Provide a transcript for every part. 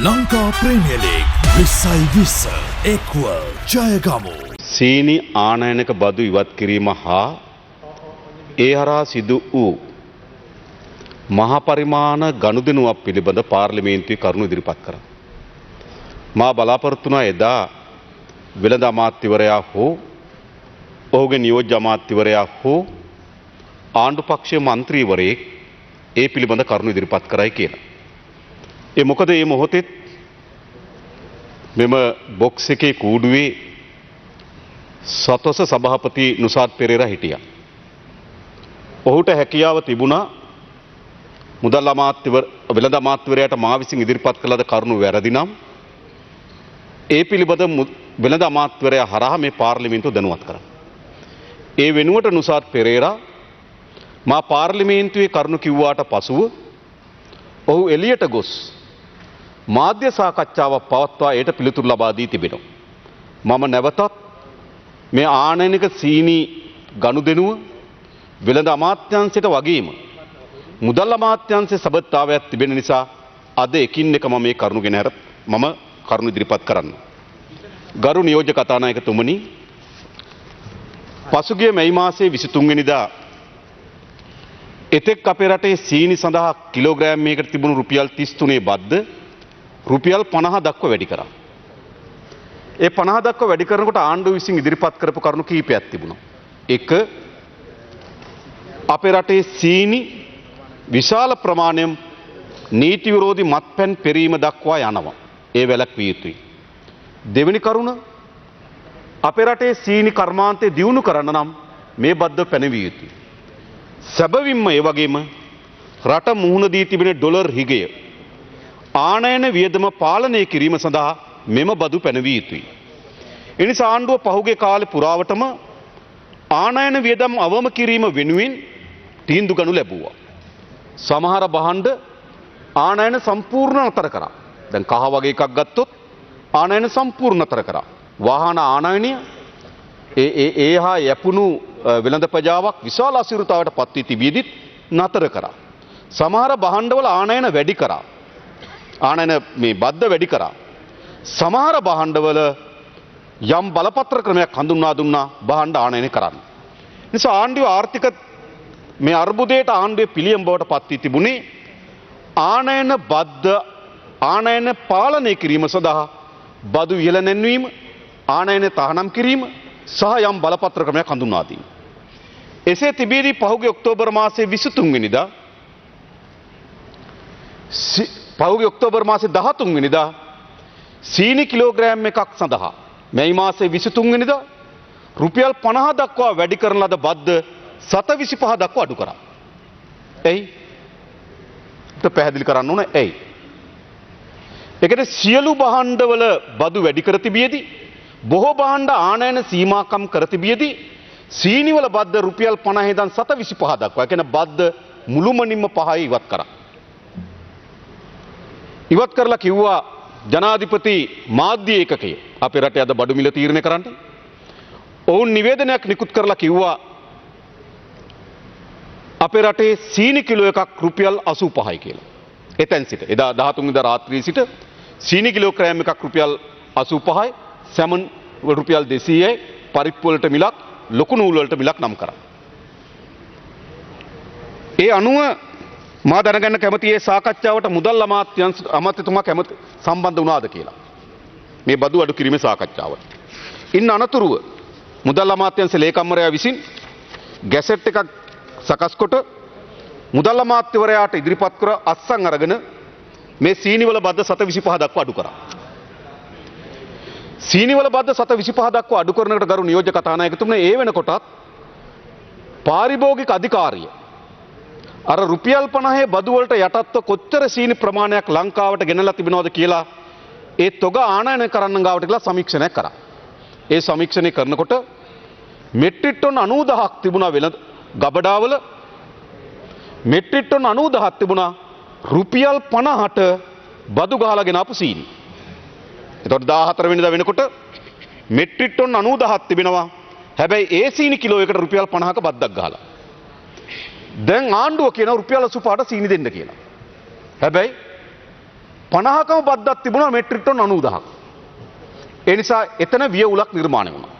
Lanka premier league 2020 එක්ව ජයගමු. සීනි ආනයනක බදු ඉවත් කිරීම හා ඒ හරහා සිදු වූ මහා පරිමාණ ගනුදෙනුවක් පිළිබඳ පාර්ලිමේන්තුවේ කරුණු ඉදිරිපත් කරා. මා බලාපොරොත්තු වුණා එදා වෙළඳ අමාත්‍යවරයා හෝ ඔහුගේ නියෝජ්‍ය අමාත්‍යවරයා හෝ ආණ්ඩු පක්ෂයේ മന്ത്രിවරයෙක් ඒ පිළිබඳ කරුණු ඉදිරිපත් කරයි කියලා. ඒ මොකද මේ මොහොතේ මෙම බොක්ස් එකේ කූඩුවේ සතොස සභාපති නුසාත් පෙරේරා හිටියා. ඔහුට හැකියාව තිබුණා මුදල් වෙළඳ අමාත්‍යවරයාට මා විසින් ඉදිරිපත් කළ කරුණු වැරදි නම් ඒ පිළිබඳ වෙළඳ අමාත්‍යවරයා හරහා මේ පාර්ලිමේන්තුව දැනුවත් කරා. ඒ වෙනුවට නුසාත් පෙරේරා මා පාර්ලිමේන්තුවේ කරුණු කිව්වාට පසුව ඔහු එළියට ගොස් මාධ්‍ය සාකච්ඡාවක් පවත්වා ඒට පිළිතුරු ලබා දී තිබෙනවා. මම නැවතත් මේ ආනයනික සීනි ගනුදෙනුව වෙළඳ අමාත්‍යාංශයට වගේම මුදල් අමාත්‍යාංශයේ සබඳතාවයක් තිබෙන නිසා අද එකින් එක මම මේ කරුණු ගෙන මම කරුණු ඉදිරිපත් කරන්න. ගරු නියෝජ්‍ය කතානායකතුමනි, පසුගිය මැයි මාසයේ 23 වෙනිදා එතෙක් අපේ රටේ සීනි සඳහා කිලෝග්‍රෑමයකට තිබුණු රුපියල් 33 බද්ද රුපියල් 50 දක්වා වැඩි කරා. ඒ 50 දක්වා වැඩි කරනකොට ආණ්ඩුව විසින් ඉදිරිපත් කරපු කරුණු කීපයක් තිබුණා. එක, අපේ රටේ සීනි විශාල ප්‍රමාණයක් නීති විරෝධී මත්පැන් පෙරීම දක්වා යනවා. ඒ වැළැක්විය යුතුයි. දෙවෙනි කරුණ, අපේ රටේ සීනි කර්මාන්තය දියුණු කරන්න නම් මේ බද්ද පැනවිය යුතුයි. සැබවින්ම ඒ වගේම රට මුහුණ දී තිබෙන ඩොලර් හිගය ආනයන වියදම පාලනය කිරීම සඳහා මෙම බදු පැනවිය යුතුයි. එනිසා ආණ්ඩුව පහුගිය කාලේ පුරාවටම ආනයන වියදම් අවම කිරීම වෙනුවෙන් තීන්දුව ගනු ලැබුවා. සමහර භාණ්ඩ ආනයන සම්පූර්ණ නතර කරා. දැන් කහ වගේ එකක් ගත්තොත් ආනයන සම්පූර්ණ නතර කරා. වාහන ආනයනය ඒහා යැපුණු වෙළඳ ප්‍රජාවක් විශාල අසිරිතාවයට පත් වී තිබියදිත් නතර කරා. සමහර භාණ්ඩවල ආනයන වැඩි කරා. ආනයන මේ බද්ද වැඩි කරා. සමහර භාණ්ඩවල යම් බලපත්‍ර ක්‍රමයක් හඳුන්වා දුන්නා භාණ්ඩ ආනයන කරන්න. නිසා ආණ්ඩුවේ ආර්ථික මේ අර්බුදයට ආණ්ඩුවේ පිළියම් බවට පත් වී තිබුණේ ආනයන බද්ද ආනයන පාලනය කිරීම සඳහා බදු ඉහළ නැන්වීම, ආනයන තහනම් කිරීම සහ යම් බලපත්‍ර ක්‍රමයක් හඳුන්වා දීම. එසේ තිබෙදී පහුගිය ඔක්තෝබර් මාසයේ 23 වෙනිදා පහුගිය ඔක්තෝබර් මාසයේ 13 වෙනිදා සීනි කිලෝග්‍රෑම් එකක් සඳහා මැයි මාසයේ 23 වෙනිදා රුපියල් 50 දක්වා වැඩි කරන ලද බද්ද 7.25 දක්වා අඩු කරා. එයි පැහැදිලි කරන්න ඕන ඇයි. ඒකට සියලු භාණ්ඩවල බදු වැඩි කර තිබියදී බොහෝ භාණ්ඩ ආනයන සීමාකම් කර තිබියදී සීනිවල බද්ද රුපියල් 50 ඉඳන් 7.25 දක්වා කියන බද්ද මුළුමනින්ම 5යි ඉවත් කරා. ඉවත් කරලා කිව්වා ජනාධිපති මාධ්‍ය ඒකකය අපේ රටේ අද බඩු මිල තීරණය කරන්න. ඔවුන් නිවේදනයක් නිකුත් කරලා කිව්වා අපේ රටේ සීනි කිලෝ එකක් රුපියල් 85යි කියලා. එතෙන් සිට එදා 13 වෙනිදා රාත්‍රියේ සිට සීනි කිලෝග්‍රෑම් එකක් රුපියල් 85යි, සැමන් රුපියල් 200යි, පරිප්පු වලට මිලක්, ලොකු නූල් වලට මිලක් නම් කරා. ඒ අනුව මා දැනගන්න කැමති ඒ සාකච්ඡාවට මුදල් අමාත්‍යතුමා කැමති සම්බන්ධ වුණාද කියලා. මේ බදු අඩු කිරීමේ සාකච්ඡාවට. ඉන්න අනතුරුව මුදල් අමාත්‍යාංශ ලේකම්වරයා විසින් ගැසට් එකක් සකස් කොට මුදල් අමාත්‍යවරයාට ඉදිරිපත් කර අත්සන් අරගෙන මේ සීනිවල බද්ද 7.25 දක්වා අඩු කරා. සීනිවල බද්ද 7.25 දක්වා අඩු කරනකට ගරු නියෝජ්‍ය කතානායකතුමනි, ඒ වෙනකොටත් පාරිභෝගික අධිකාරිය අර රුපියල් 50 බදු වලට යටත්ව කොච්චර සීනි ප්‍රමාණයක් ලංකාවට ගෙනලා තිබෙනවද කියලා ඒ තොග ආනයනය කරන්න ගාවට කියලා සමීක්ෂණයක් කරා. ඒ සමීක්ෂණය කරනකොට මෙට්‍රික් ටොන් 90000ක් තිබුණා වෙළඳ ගබඩාවල, මෙට්‍රික් ටොන් 90000ක් තිබුණා රුපියල් 50ට බදු ගහලා ගෙන ආපු සීනි. එතකොට 14 වෙනිදා වෙනකොට මෙට්‍රික් ටොන් 90000ක් තිබෙනවා. හැබැයි ඒ සීනි කිලෝ එකට රුපියල් 50ක බද්දක් ගහලා. දැන් ආණ්ඩුව කියන රුපියල් 85ට සීනි දෙන්න කියලා. හැබැයි 50කම බද්දක් තිබුණා මෙට්‍රික් ටන් 90000ක්. ඒ නිසා එතන වියවුලක් නිර්මාණය වුණා.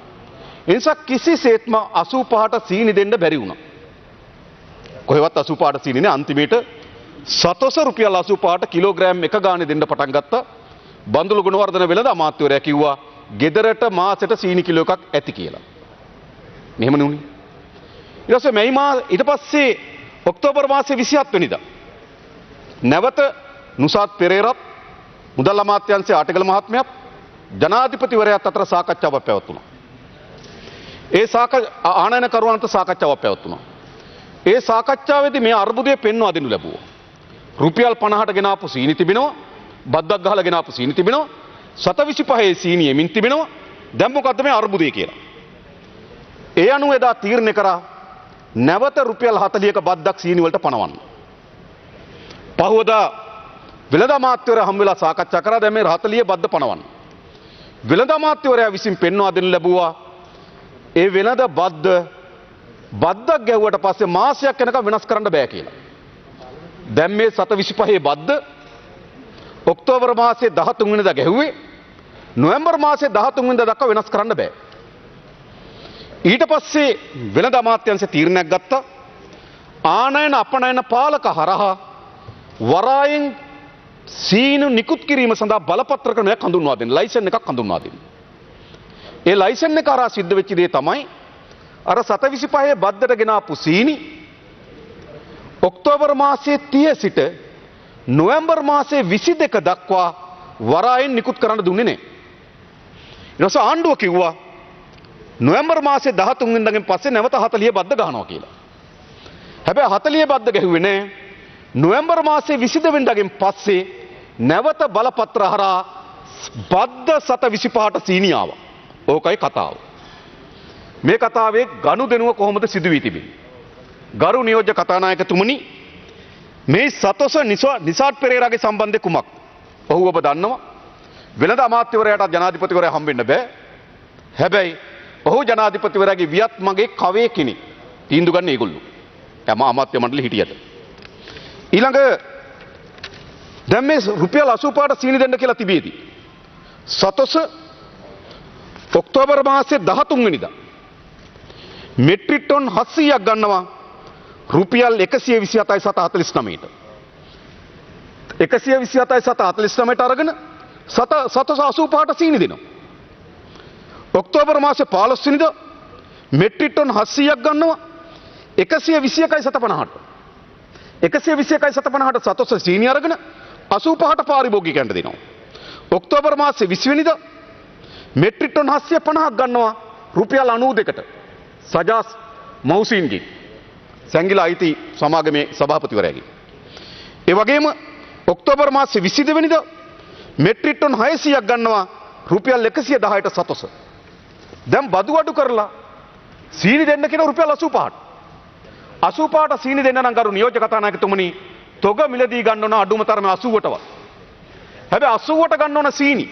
ඒ නිසා කිසිසේත්ම 85ට සීනි දෙන්න බැරි වුණා. කොහෙවත් 85ට සීනි නේ අන්තිමේට සතොස රුපියල් 85ට කිලෝග්‍රෑම් එක ගානේ දෙන්න පටන් ගත්තා. බන්දුල ගුණවර්ධන වෙලද අමාත්‍යවරයා කිව්වා ගෙදරට මාසෙට සීනි කිලෝ එකක් ඇති කියලා. මෙහෙම නුනේ. ඊට පස්සේ ඊට පස්සේ ඔක්තෝබර් මාසේ 27 වෙනිදා නැවත නුසාත් පෙරේරත් මුදල් අමාත්‍යාංශයේ ආටිගල මහත්මයාත් ජනාධිපතිවරයාත් අතර සාකච්ඡාවක් පැවැත්වුණා. ඒ ආනයනකරුවන්ට සාකච්ඡාවක් පැවැත්වුණා. ඒ සාකච්ඡාවේදී මේ අර්බුදය පෙන්වා දෙනු ලැබුවා. රුපියල් 50ට ගෙන ආපු සීනි තිබෙනවා. බද්දක් ගහලා ගෙන ආපු සීනි තිබෙනවා. 725 සීනි එමින් තිබෙනවා. දැන් මොකද්ද මේ අර්බුදය කියලා? ඒ අනුව එදා තීරණය කරා නැවත රුපියල් 40ක බද්දක් සීනි වලට පනවන්න. පහවදා වෙළඳ අමාත්‍යවරයා හම් වෙලා සාකච්ඡා කරා දැන් මේ 40 බද්ද පනවන්න. වෙළඳ අමාත්‍යවරයා විසින් පෙන්වා දෙන්න ලැබුවා ඒ වෙළඳ බද්දක් ගැහුවට පස්සේ මාසයක් යනකම් වෙනස් කරන්න බෑ කියලා. දැන් මේ 725 බද්ද ඔක්තෝබර් මාසයේ 13 වෙනිදා ගැහුවේ නොවැම්බර් මාසයේ 13 වෙනිදා දක්වා වෙනස් කරන්න බෑ. ඊට පස්සේ වෙළඳ අමාත්‍යාංශය තීරණයක් ගත්තා ආනයන අපනයන පාලක හරහා වරායෙන් සීනු නිකුත් කිරීම සඳහා බලපත්‍ර ක්‍රමයක් හඳුන්වා දෙන්න ලයිසන් එකක් හඳුන්වා දෙන්න. ඒ ලයිසන් එක හරහා සිද්ධ වෙච්ච දේ තමයි අර 725 බද්දට ගෙන ආපු සීනි ඔක්තෝබර් මාසයේ 30 සිට නොවැම්බර් මාසයේ 22 දක්වා වරායෙන් නිකුත් කරන්න දුන්නේ නැහැ. ඊට පස්සේ ආණ්ඩුව කිව්වා නොවැම්බර් මාසයේ 13 වෙනිදාගෙන් පස්සේ නැවත 40 බද්ද ගහනවා කියලා. හැබැයි 40 බද්ද ගැහුවේ නැහැ. නොවැම්බර් මාසයේ 22 වෙනිදාගෙන් පස්සේ නැවත බලපත්‍ර හරහා බද්ද 725ට සීනි ආවා. ඕකයි කතාව. මේ කතාවේ ගනුදෙනුව කොහොමද සිදු වී තිබෙන්නේ? ගරු නියෝජ්‍ය කතානායකතුමනි මේ සතොස නිසාඩ් පෙරේරාගේ සම්බන්ධය කුමක්? ඔහු ඔබ දන්නවා. වෙළඳ අමාත්‍යවරයාට ජනාධිපතිවරයා හම්බෙන්න බෑ. හැබැයි ඔහු ජනාධිපතිවරයාගේ වියත් මගේ කවේ කෙනෙක්. තීන්දුව ගන්න ඒගොල්ලෝ. අමාත්‍ය මණ්ඩලෙ හිටියට. ඊළඟ දැන් මේ රුපියල් 85ට සීනි දෙන්න කියලා තිබේදී සතොස ඔක්තෝබර් මාසයේ 13 වෙනිදා මෙට්‍රික් ටන් 700ක් ගන්නවා රුපියල් 127.49ට 127.49ට අරගෙන සතොස 85ට සීනි දෙනවා. ඔක්තෝබර් මාසේ 15 වෙනිදා මෙට්‍රික් ටන් 700ක් ගන්නවා 121.50ට 121.50ට සතොස සීනි අරගෙන 85ට පාරිභෝගිකයන්ට දෙනවා. ඔක්තෝබර් මාසේ 20 වෙනිදා මෙට්‍රික් ටන් 750ක් ගන්නවා රුපියල් 92ට සජාස් මෞසින්ගේ සංගිලා අයිති සමාගමේ සභාපතිවරයාගේ. ඒ වගේම ඔක්තෝබර් මාසේ 22 වෙනිදා මෙට්‍රික් ටන් 600ක් ගන්නවා රුපියල් 110ට සතොස. දැන් බදු අඩු කරලා සීනි දෙන්න කියන රුපියල් 85ට. 85ට සීනි දෙන්න නම් ගරු නියෝජ්‍ය කතානායකතුමනි තොග මිලදී ගන්න ඕන අඩුම තරමේ 80ටවත්. හැබැයි 80ට ගන්න ඕන සීනි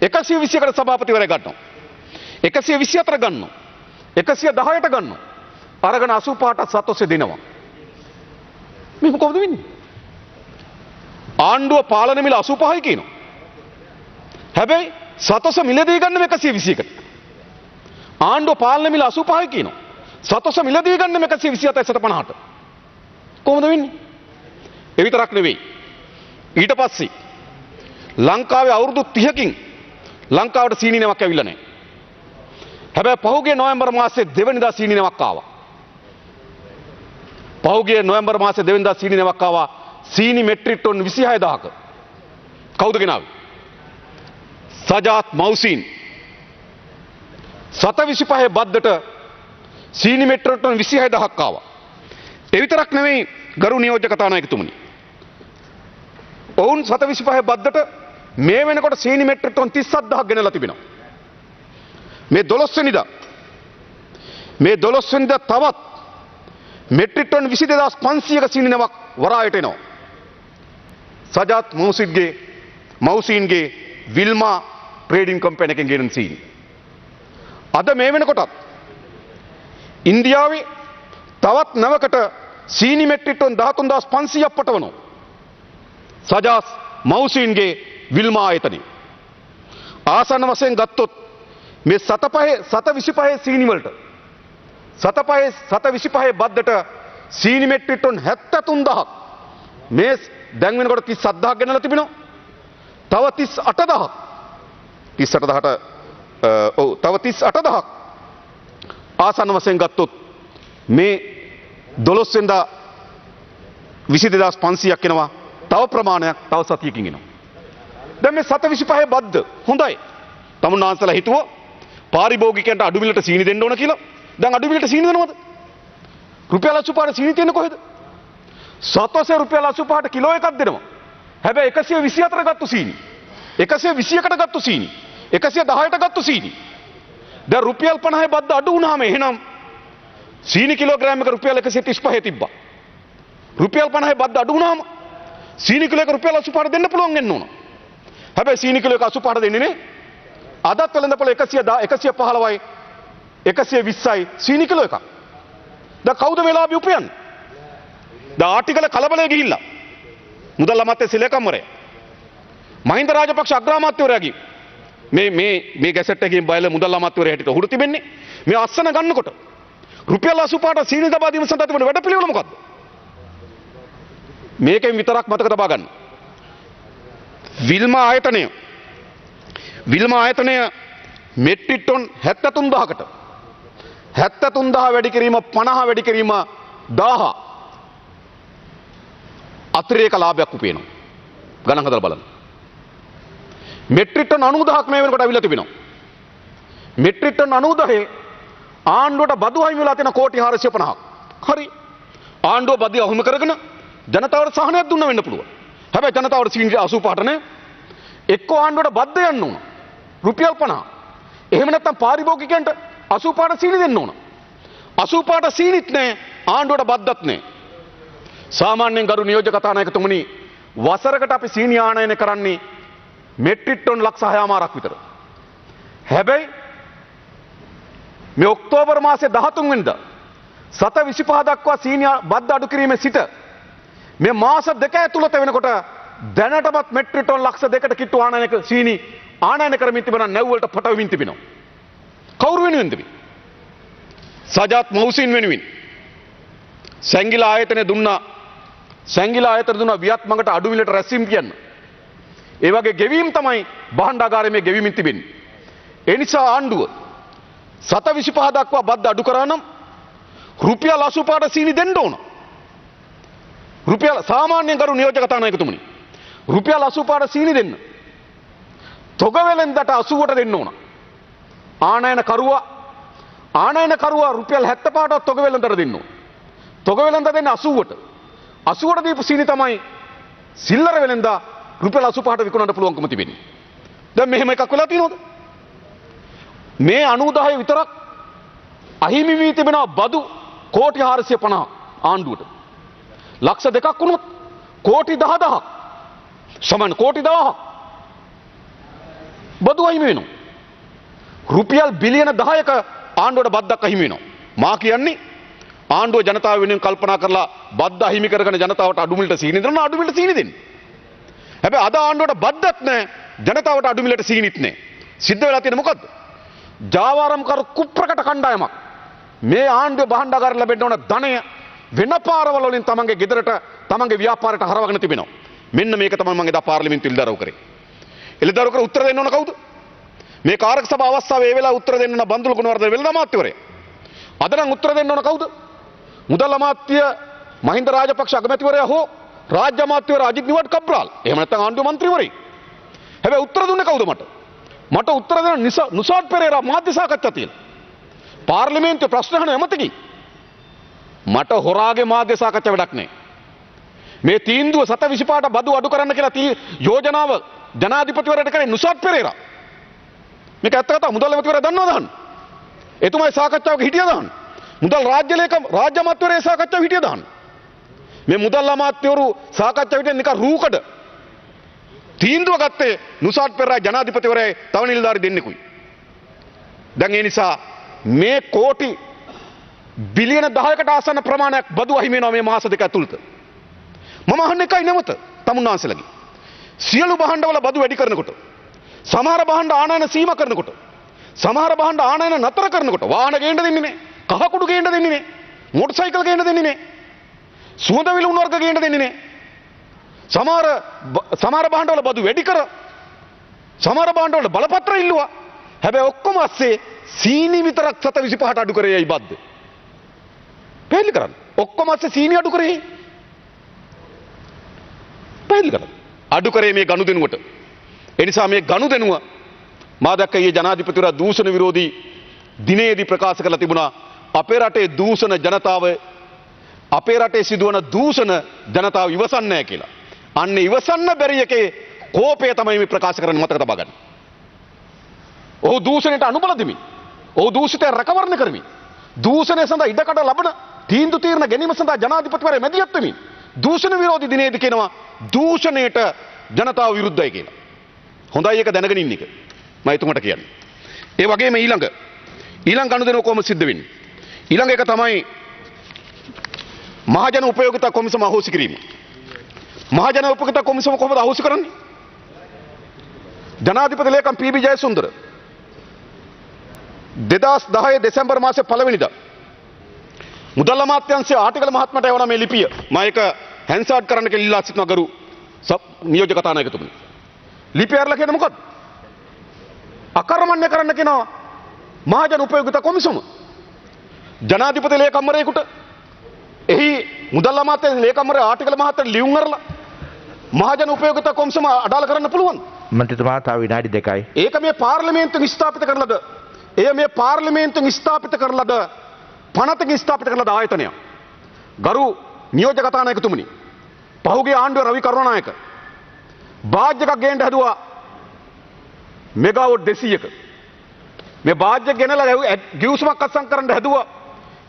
121කට සභාපතිවරයා ගන්නවා. 124 ගන්නවා. 110ට ගන්නවා. අරගෙන 85ට සතොසේ දෙනවා. මේ කොහොමද වෙන්නේ? ආණ්ඩුව පාලන මිල 85යි කියනවා. හැබැයි සතොස මිලදී ගන්න 121කට. ආණ්ඩුව පාලන මිල 85යි කියනවා. සතොස මිලදී ගන්න 127.50ට. කොහොමද වෙන්නේ? ඒ විතරක් නෙවෙයි. ඊට පස්සේ ලංකාවේ අවුරුදු 30කින් ලංකාවට සීනි නැවක් ඇවිල්ලා නැහැ. හැබැයි පහුගිය නොවැම්බර් මාසයේ 2 වෙනිදා සීනි නැවක් ආවා. පහුගිය නොවැම්බර් මාසයේ 2 වෙනිදා සීනි නැවක් ආවා. සීනි මෙට්‍රික් ටන් 26000ක. කවුද ගෙනාවේ? සජාත් මෞසින්. 725 බද්දට සීනි මෙට්‍රික් ටන් 26000ක් ආවා. ඒ විතරක් නෙවෙයි ගරු නියෝජ්‍ය කතානායකතුමනි. ඔවුන් 725 බද්දට මේ වෙනකොට සීනි මෙට්‍රික් ටන් 37000ක් ගෙනලා තිබෙනවා. මේ 12 වෙනිදා තවත් මෙට්‍රික් ටන් 22500ක සීනි නැවක් වරායට එනවා. සජාත් මෞසින්ගේ විල්මා ට්‍රේඩින් කම්පැනි එකෙන් ගෙනන සීනි. අද මේ වෙනකොටත් ඉන්දියාවේ තවත් නැවකට සීනි මෙට්‍රික් ටන් 13500ක් පටවනවා. සජාස් මවුසීන්ගේ විල්මා ආයතනය. ආසන්න වශයෙන් ගත්තොත් මේ 725 සීනි වලට 725 බද්දට සීනි මෙට්‍රික් ටන් 73000ක් මේ දැන් වෙනකොට 37000ක් ගෙනලා තිබෙනවා. තව 38000ක් 38000ට තව 38000ක් ආසන්න වශයෙන් ගත්තොත් මේ 12 වෙනිදා 22500ක් එනවා. තව ප්‍රමාණයක් තව සතියකින් එනවා. දැන් මේ 725 බද්ද හොඳයි. තමුන්නාන්සලා හිතුවා පාරිභෝගිකයන්ට අඩු මිලට සීනි දෙන්න ඕන කියලා. දැන් අඩු මිලට සීනි දෙනවද? රුපියල් 85ට සීනි තියෙන්නේ කොහෙද? සතොසේ රුපියල් 85ට කිලෝ එකක් දෙනවා. හැබැයි 124ට ගත්තු සීනි 121ට ගත්තු සීනි 110ට ගත්තු සීනි දැන් රුපියල් 50 බද්ද අඩු වුණාම එහෙනම් සීනි කිලෝග්‍රෑම් එක රුපියල් 135 තිබ්බා. රුපියල් 50 බද්ද අඩු වුණාම සීනි කිලෝ එක රුපියල් 85ට දෙන්න පුළුවන් වෙන්න ඕන. හැබැයි සීනි කිලෝ එක 85ට දෙන්නේ නේ. අදත් වෙළඳපොළ 115යි 120යි සීනි කිලෝ එකක්. දැන් කවුද මේ ලාභي උපයන්නේ? දැන් ආටිකල කලබලේ ගිහිල්ලා මුදල් අමාත්‍ය සිලේකම්වරයා මහින්ද රාජපක්ෂ අග්‍රාමාත්‍යවරයාගේ මේ ගැසට් එකකින් බයල මුදල් අමාත්‍යවරයා හැටියට උහුරු තිබෙන්නේ මේ අස්සන ගන්නකොට රුපියල් 85ට සීනි දබා දීම සඳහා තිබෙන වැඩපිළිවෙල මොකද්ද? මේකෙන් විතරක් මතක තබා ගන්න. විල්මා ආයතනය මෙට්‍රික් ටන් 73000කට 73000 වැඩි කිරීම 50 වැඩි කිරීම 1000 අතිරේක ලාභයක් උපයනවා. ගණන් හදලා බලන්න. මෙට්‍රික් ටන් 90000ක් මේ වෙනකොට අවිලා තිබෙනවා. මෙට්‍රික් ටන් 99 ආණ්ඩුවට බදු අහිමි වෙලා තියෙන කෝටි 450ක්. හරි. ආණ්ඩුව බදු අහිමි කරගෙන ජනතාවට සහනයක් දුන්න වෙන්න පුළුවන්. හැබැයි ජනතාවට සීනි 85ට නේ. එක්ක ආණ්ඩුවට බද්ද යන්න ඕන. රුපියල් 50. එහෙම නැත්නම් පාරිභෝගිකයන්ට 85ට සීනි දෙන්න ඕන. 85ට සීනිත් නැහැ ආණ්ඩුවට බද්දත් නැහැ. සාමාන්‍යයෙන් ගරු නියෝජක කතානායකතුමනි වසරකට අපි සීනි ආනයනය කරන්නේ මෙට්‍රික් ටන් ලක්ෂ 6මාරක් විතර. හැබැයි මේ ඔක්තෝබර් මාසේ 13 වෙනිදා 725 දක්වා සීනි බද්ද අඩු කිරීමේ සිට මේ මාස දෙක ඇතුළත වෙනකොට දැනටමත් මෙට්‍රික් ටන් ලක්ෂ 2කට කිට්ටු ආනයනක සීනි ආනයනය කරමින් තිබෙන නැව් වලට පටවමින් තිබෙනවා. කවුරු වෙනුවෙන්ද මේ? සජාත් මෞසින් වෙනුවෙන්. සංගිලා ආයතනය දුන්නා වියත් මඟට අඩු මිලට රැස්වීම කියන්න. ඒ වගේ ගෙවීම් තමයි භාණ්ඩාගාරයේ මේ ගෙවීමින් තිබෙන්නේ. ඒ නිසා ආණ්ඩුව 725 දක්වා බද්ද අඩු කරා නම් රුපියල් 85ට සීනි දෙන්න ඕන. රුපියල් සාමාන්‍යයෙන් කරු නියෝජක කතානායකතුමනි රුපියල් 85ට සීනි දෙන්න. තොග වෙලෙන්දට 80ට දෙන්න ඕන. ආනයන කරුවා රුපියල් 75ට තොග වෙලෙන්දට දෙන්න ඕන. තොග වෙලෙන්ද දෙන්නේ 80ට. 80ට දීපු සීනි තමයි සිල්ලර වෙලෙන්දා රුපියල් 85ට විකුණන්න පුළුවන්කම තිබෙන්නේ. දැන් මෙහෙම එකක් වෙලා තියෙනවද? මේ 90 විතරක් අහිමි වී තිබෙනවා බදු කෝටි 450 ආණ්ඩුවට. ලක්ෂ 2ක් වුණොත් කෝටි 10000ක් සමාන කෝටි 1000ක් බදු අහිමි වෙනවා. රුපියල් බිලියන 10ක ආණ්ඩුවට බද්දක් අහිමි වෙනවා. මා කියන්නේ ආණ්ඩුව ජනතාව වෙනුවෙන් කල්පනා කරලා බද්ද අහිමි කරගෙන ජනතාවට අඩු මිලට සීනි දෙනවා අඩු මිලට සීනි දෙන්න. හැබැයි අද ආණ්ඩුවට බද්දත් නැහැ ජනතාවට අඩු මිලට සීනිත් නැහැ. සිද්ධ වෙලා තියෙන්නේ මොකද්ද? ජාවාරම්කරු කුප්‍රකට කණ්ඩායමක් මේ ආණ්ඩුවේ භාණ්ඩාගාර ලැබෙන්න ඕන ධනය වෙන පාරවල වලින් තමන්ගේ ගෙදරට තමන්ගේ ව්‍යාපාරයට හරවගෙන තිබෙනවා. මෙන්න මේක තමයි මම එදා පාර්ලිමේන්තුවේ ඉල්දරව් කරේ. ඉල්දරව් කර උත්තර දෙන්න ඕන කවුද? මේ කාරක සභා අවස්ථාවේ ඒ වෙලාව උත්තර දෙන්න ඕන බන්දුල ගුණවර්ධන වෙළඳ අමාත්‍යවරයා. අද නම් උත්තර දෙන්න ඕන කවුද? මුදල් අමාත්‍ය මහින්ද රාජපක්ෂ අගමැතිවරයා හෝ රාජ්‍ය අමාත්‍යවරයා අජිත් නිවාඩ් කබ්‍රාල්. එහෙම නැත්නම් ආණ්ඩුවේ මන්ත්‍රීවරයෙක්. හැබැයි උත්තර දුන්නේ කවුද මට? මට උත්තර දෙන නුසාඩ් පෙරේරා මාධ්‍ය සාකච්ඡා තියලා. පාර්ලිමේන්තුවේ ප්‍රශ්න අහන ඇමතිකි. මට හොරාගේ මාධ්‍ය සාකච්ඡා වැඩක් නැහැ. මේ තීන්දුව 725ට බදු අඩු කරන්න කියලා යෝජනාව ජනාධිපතිවරයාට කරේ නුසාඩ් පෙරේරා. මේක ඇත්ත කතාව මුදල් අමාත්‍යවරයා දන්නවද අහන්න? එතුමයි සාකච්ඡාවක හිටියද අහන්න? මුදල් රාජ්‍ය අමාත්‍යවරයා සාකච්ඡාව හිටියද අහන්න? මේ මුදල් අමාත්‍යවරු සාකච්ඡාව හිටිය නිකන් රූකඩ තීන්දුව ගත්තේ නුසාඩ් පෙරේරා ජනාධිපතිවරයා තව නිලධාරි දෙන්නෙකුයි. දැන් ඒ නිසා මේ කෝටි බිලියන 10කට ආසන්න ප්‍රමාණයක් බදු අහිමි වෙනවා මේ මාස දෙක ඇතුළත. මම අහන්නේ එකයි නැවත තමුන්නාන්සලගේ. සියලු භාණ්ඩවල බදු වැඩි කරනකොට, සමහර භාණ්ඩ ආනයන සීමා කරනකොට, සමහර භාණ්ඩ ආනයන නතර කරනකොට වාහන ගේන්න දෙන්නේ නැහැ. කහකුඩු ගේන්න දෙන්නේ නැහැ. මොටර් සයිකල් ගේන්න දෙන්නේ නැහැ. සුවඳ විලවුන් වර්ග ගේන්න දෙන්නේ නැහැ. සමහර භාණ්ඩවල බදු වැඩි කර සමහර භාණ්ඩවල බලපත්‍ර ඉල්ලුවා. හැබැයි ඔක්කොම අස්සේ සීනි විතරක් 725ට අඩු කරේ යයි බද්ද. පැහැදිලි කරන්න. ඔක්කොම අස්සේ සීනි අඩු කරේ. පැහැදිලි කරන්න. අඩු කරේ මේ ගනුදෙනුවට. ඒ නිසා මේ ගනුදෙනුව මා දැක්ක ඊයේ ජනාධිපතිවරයා දූෂණ විරෝධී දිනේදී ප්‍රකාශ කරලා තිබුණා අපේ රටේ දූෂණ ජනතාව අපේ රටේ සිදුවන දූෂණ ජනතාව ඉවසන්නේ නැහැ කියලා. අන්න ඉවසන්න බැරි එකේ කෝපය තමයි මේ ප්‍රකාශ කරන්නේ මතක තබා ගන්න. ඔහු දූෂණයට අනුබල දෙමින්, ඔහු දූෂිතය රැකවරණය කරමින්, දූෂණය සඳහා ඉඩකඩ ලබන තීන්දුව తీරන ගැනීම සඳහා ජනාධිපතිවරයා මැදිහත් වෙමින් දූෂණ විරෝධී දිනේදී කියනවා දූෂණයට ජනතාව විරුද්ධයි කියලා. හොඳයි ඒක දැනගෙන ඉන්න එක. මම එතුමට කියන්නේ. ඒ වගේම ඊළඟ ගනුදෙනුව කොහොම සිද්ධ වෙන්නේ? ඊළඟ එක තමයි මහජන උපයෝගිතා කොමිසම අහෝසි කිරීම. මහජන උපයෝගිතා කොමිසම කොහොමද අහෝසි කරන්නේ? ජනාධිපති ලේකම් පී.බී. ජයසුන්දර 2010 දෙසැම්බර් මාසේ 1 වෙනිදා මුදල් අමාත්‍යාංශයේ ආටිගල මහත්මයාට එවන මේ ලිපිය මම ඒක හැන්සාඩ් කරන්න කියලා ඉල්ලා සිටින ගරු නියෝජ්‍ය කතානායකතුමනි. ලිපිය අරලා කියන මොකද්ද? අකර්මණ්‍ය කරන්න කියනවා මහජන උපයෝගිතා කොමිසම. ජනාධිපති ලේකම්වරයෙකුට එහි මුදල් අමාත්‍යාංශයේ ලේකම්වරයා ආටිගල මහත්තයාට ලියුම් අරලා මහජන උපයෝගිතා කොමිසම අඩාල කරන්න පුළුවන්. මන්ත්‍රීතුමා තව විනාඩි 2යි. ඒක මේ පාර්ලිමේන්තුවෙන් ස්ථාපිත කරලද? එය මේ පාර්ලිමේන්තුවෙන් ස්ථාපිත කරලද? පනතකින් ස්ථාපිත කරලද ආයතනයක්? ගරු නියෝජ්‍ය කතානායකතුමනි, පහුගිය ආණ්ඩුවේ රවි කරුණානායක බාජ් එකක් ගේන්න හැදුවා මෙගාවොට් 200ක. මේ බාජ් එක ගෙනලා ගිවිසුමක් අත්සන් කරන්න හැදුවා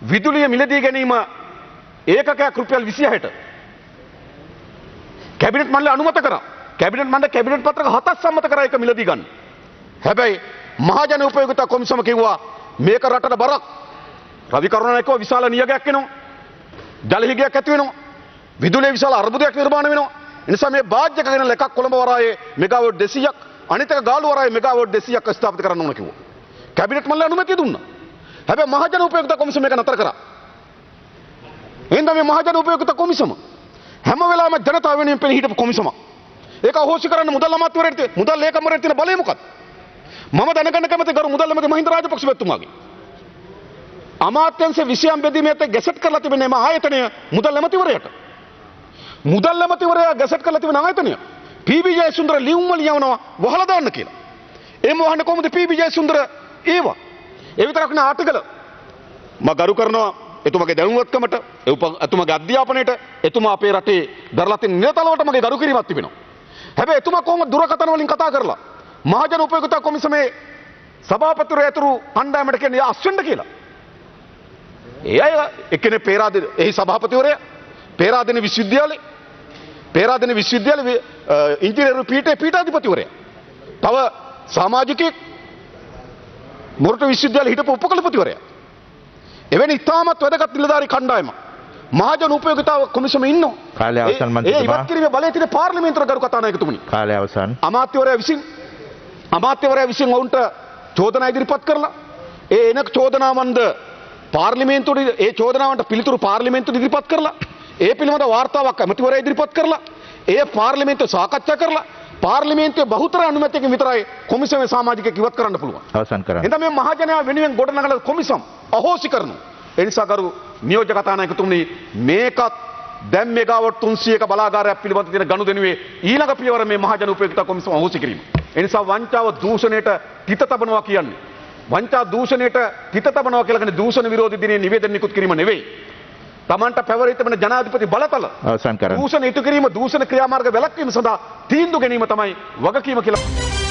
විදුලිය මිලදී ගැනීම ඒකකයක් රුපියල් 26ට. කැබිනට් මණ්ඩලය අනුමත කරා. කැබිනට් මණ්ඩලය කැබිනට් පත්‍රක 7ක් සම්මත කරා ඒක මිලදී ගන්න. හැබැයි මහජන උපයෝගිතා කොමිසම කිව්වා මේක රටට බරක්. රවි කරුණානායකව විශාල නියගයක් එනවා. ජල හිගයක් ඇති වෙනවා. විදුලියේ විශාල අර්බුදයක් නිර්මාණය වෙනවා. ඒ නිසා මේ බාජ් එක ගෙනලා එකක් කොළඹ වරායේ මෙගාවොට් 200ක් අනිත් එක ගාලු වරායේ මෙගාවොට් 200ක් ස්ථාපිත කරන්න ඕන කිව්වා. කැබිනට් මණ්ඩලය අනුමැතිය දුන්නා. හැබැයි මහජන උපයෝගිතා කොමිසම මේක නතර කරා. එහෙනම් මේ මහජන උපයෝගිතා කොමිසම හැම වෙලාවෙම ජනතාව වෙනුවෙන් පෙනී හිටපු කොමිසමක්. ඒක අහෝසි කරන්න මුදල් අමාත්‍යවරයාට මුදල් ලේකම්වරයාට තියෙන බලය මොකක්ද? මම දැනගන්න කැමති ගරු මුදල් ඇමති මහින්ද රාජපක්ෂ මැතිතුමාගේ. අමාත්‍යංශ විෂයම් බෙදීමේත් ගැසට් කරලා තිබෙන මේ ආයතනය මුදල් ඇමතිවරයාට. මුදල් ඇමතිවරයා ගැසට් කරලා තිබෙන ආයතනය පී.බී. ජයසුන්දර ලියුම් වල යවනවා වහලා දාන්න කියලා. ඒ මොහොන්නේ කොහොමද පී.බී. ජයසුන්දර ඒවා? ඒ විතරක් නෙවෙයි ආටිගල මම ගරු කරනවා එතුමාගේ දැනුවත්කමට, එතුමාගේ අධ්‍යාපනයට, එතුමා අපේ රටේ දරලා තියෙන නිරතලවට මගේ ගරු කිරීමක් තිබෙනවා. හැබැයි එතුමා කොහොමද දුරකථන වලින් කතා කරලා මහජන උපයෝගිතා කොමිසමේ සභාපතිවරයා ඇතුළු කණ්ඩායමට කියන්නේ අස්වෙන්න කියලා. ඒ අය එක්කෙනේ පේරාදෙණි එහි සභාපතිවරයා පේරාදෙණි විශ්වවිද්‍යාලයේ ඉංජිනේරු පීඨයේ පීඨාධිපතිවරයා. තව සමාජිකයෙක් මොරටු විශ්වවිද්‍යාලයේ හිටපු උපකුලපතිවරයා. එවැනි ඉතාමත් වැදගත් නිලධාරී කණ්ඩායමක් මහජන උපයෝගිතා කොමිසමේ ඉන්නවා. කාලය අවසන් මන්ත්‍රීතුමා. ඒ ඉවත් කිරීමේ බලය තියෙන පාර්ලිමේන්තුවේ ගරු කතානායකතුමනි. කාලය අවසන්. අමාත්‍යවරයා විසින් ඔවුන්ට චෝදනා ඉදිරිපත් කරලා ඒ එන චෝදනාවන්ද පාර්ලිමේන්තුවේ ඒ චෝදනාවන්ට පිළිතුරු පාර්ලිමේන්තුවේ ඉදිරිපත් කරලා ඒ පිළිබඳ වාර්තාවක් ඇමතිවරයා ඉදිරිපත් කරලා ඒ පාර්ලිමේන්තුව සාකච්ඡා කරලා පාර්ලිමේන්තුවේ බහුතර අනුමැතියකින් විතරයි කොමිසමේ සමාජිකයෙක් ඉවත් කරන්න පුළුවන්. අවසන් කරන්න. එතන මේ මහජනයා වෙනුවෙන් ගොඩනගන කොමිසම් අහෝසි කරනවා. ඒ නිසා ගරු නියෝජ්‍ය කතානායකතුමනි මේකත් දැන් මෙගාවොට් 300ක බලාගාරයක් පිළිබඳ තියෙන ගනුදෙනුවේ ඊළඟ පියවර මේ මහජන උපයෝගිතා කොමිසම අහෝසි කිරීම. ඒ නිසා වංචාව දූෂණයට තිත තබනවා කියන්නේ වංචා දූෂණයට තිත තබනවා කියලා කියන්නේ දූෂණ විරෝධී දිනේ නිවේදන නිකුත් කිරීම නෙවෙයි. තමන්ට පැවරීම තිබෙන ජනාධිපති බලතල අවසන් කරන්න. දූෂණ ඉටු කිරීම දූෂණ ක්‍රියාමාර්ග වැළැක්වීම සඳහා තීන්දුව ගැනීම තමයි වගකීම කියලා